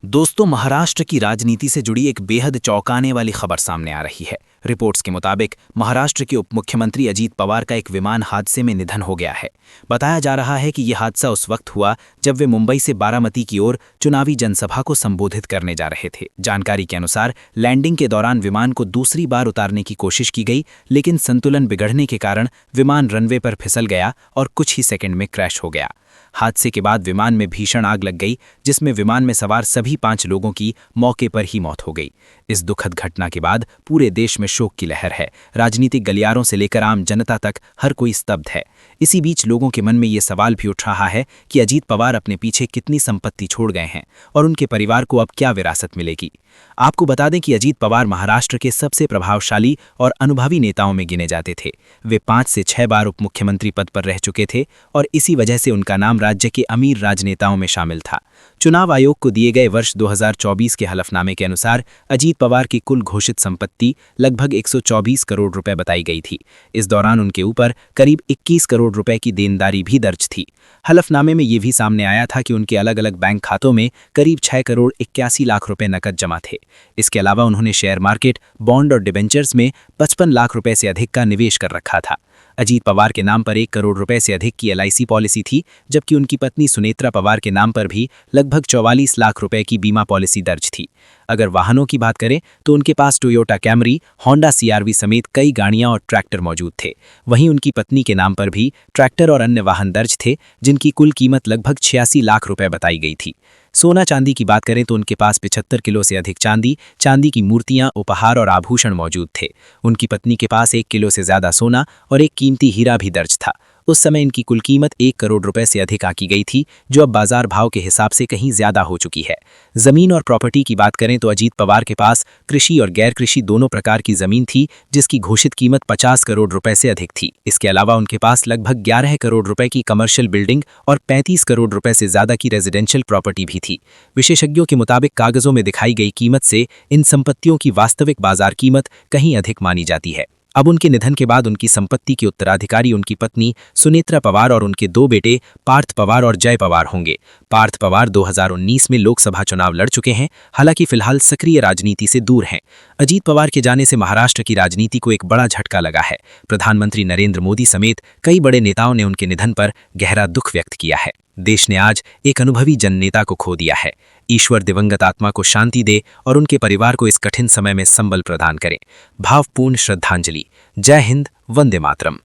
दोस्तों, महाराष्ट्र की राजनीति से जुड़ी एक बेहद चौंकाने वाली खबर सामने आ रही है। रिपोर्ट्स के मुताबिक महाराष्ट्र के उप मुख्यमंत्री अजीत पवार का एक विमान हादसे में निधन हो गया है। बताया जा रहा है कि यह हादसा उस वक्त हुआ जब वे मुंबई से बारामती की ओर चुनावी जनसभा को संबोधित करने जा रहे थे। जानकारी के अनुसार लैंडिंग के दौरान विमान को दूसरी बार उतारने की कोशिश की गई, लेकिन संतुलन बिगड़ने के कारण विमान रनवे पर फिसल गया और कुछ ही सेकंड में क्रैश हो गया। हादसे के बाद विमान में भीषण आग लग गई, जिसमें विमान में सवार सभी 5 लोगों की मौके पर ही मौत हो गई। इस दुखद घटना के बाद पूरे देश में शोक की लहर है। राजनीतिक गलियारों से लेकर आम जनता तक हर कोई स्तब्ध है। इसी बीच लोगों के मन में ये सवाल भी उठ रहा है कि अजीत पवार अपने पीछे कितनी संपत्ति छोड़ गए हैं और उनके परिवार को अब क्या विरासत मिलेगी। आपको बता दें कि अजीत पवार महाराष्ट्र के सबसे प्रभावशाली और अनुभवी नेताओं में गिने जाते थे। वे 5 से 6 बार उप मुख्यमंत्री पद पर रह चुके थे और इसी वजह से उनका नाम राज्य के अमीर राजनेताओं में शामिल था। चुनाव आयोग को दिए गए वर्ष 2024 के हलफनामे के अनुसार अजीत पवार की कुल घोषित संपत्ति लगभग 124 करोड़ रुपए बताई गई थी। इस दौरान उनके ऊपर करीब 21 करोड़ रुपए की देनदारी भी दर्ज थी। हलफनामे में ये भी सामने आया था कि उनके अलग अलग बैंक खातों में करीब 6 करोड़ 81 लाख रुपए नकद जमा थे। इसके अलावा उन्होंने शेयर मार्केट, बॉन्ड और डिबेंचर्स में 55 लाख रुपए से अधिक का निवेश कर रखा था। अजीत पवार के नाम पर 1 करोड़ रुपए से अधिक की LIC पॉलिसी थी, जबकि उनकी पत्नी सुनेत्रा पवार के नाम पर भी लगभग 44 लाख रुपए की बीमा पॉलिसी दर्ज थी। अगर वाहनों की बात करें तो उनके पास टोयोटा कैमरी, होंडा CR-V समेत कई गाड़ियां और ट्रैक्टर मौजूद थे। वहीं उनकी पत्नी के नाम पर भी ट्रैक्टर और अन्य वाहन दर्ज थे, जिनकी कुल कीमत लगभग 86 लाख रुपए बताई गई थी। सोना चांदी की बात करें तो उनके पास 75 किलो से अधिक चांदी की मूर्तियां, उपहार और आभूषण मौजूद थे। उनकी पत्नी के पास 1 किलो से ज्यादा सोना और एक कीमती हीरा भी दर्ज था। उस समय इनकी कुल कीमत 1 करोड़ रुपए से अधिक आंकी गई थी, जो अब बाजार भाव के हिसाब से कहीं ज्यादा हो चुकी है। जमीन और प्रॉपर्टी की बात करें तो अजीत पवार के पास कृषि और गैर कृषि दोनों प्रकार की जमीन थी, जिसकी घोषित कीमत 50 करोड़ रुपए से अधिक थी। इसके अलावा उनके पास लगभग 11 करोड़ रुपए की कमर्शियल बिल्डिंग और 35 करोड़ रुपए से ज्यादा की रेजिडेंशियल प्रॉपर्टी भी थी। विशेषज्ञों के मुताबिक कागजों में दिखाई गई कीमत से इन संपत्तियों की वास्तविक बाजार कीमत कहीं अधिक मानी जाती है। अब उनके निधन के बाद उनकी संपत्ति के उत्तराधिकारी उनकी पत्नी सुनेत्रा पवार और उनके 2 बेटे पार्थ पवार और जय पवार होंगे। पार्थ पवार 2019 में लोकसभा चुनाव लड़ चुके हैं, हालांकि फिलहाल सक्रिय राजनीति से दूर हैं। अजीत पवार के जाने से महाराष्ट्र की राजनीति को एक बड़ा झटका लगा है। प्रधानमंत्री नरेंद्र मोदी समेत कई बड़े नेताओं ने उनके निधन पर गहरा दुख व्यक्त किया है। देश ने आज एक अनुभवी जननेता को खो दिया है। ईश्वर दिवंगत आत्मा को शांति दे और उनके परिवार को इस कठिन समय में संबल प्रदान करें। भावपूर्ण श्रद्धांजलि। जय हिंद, वंदे मातरम।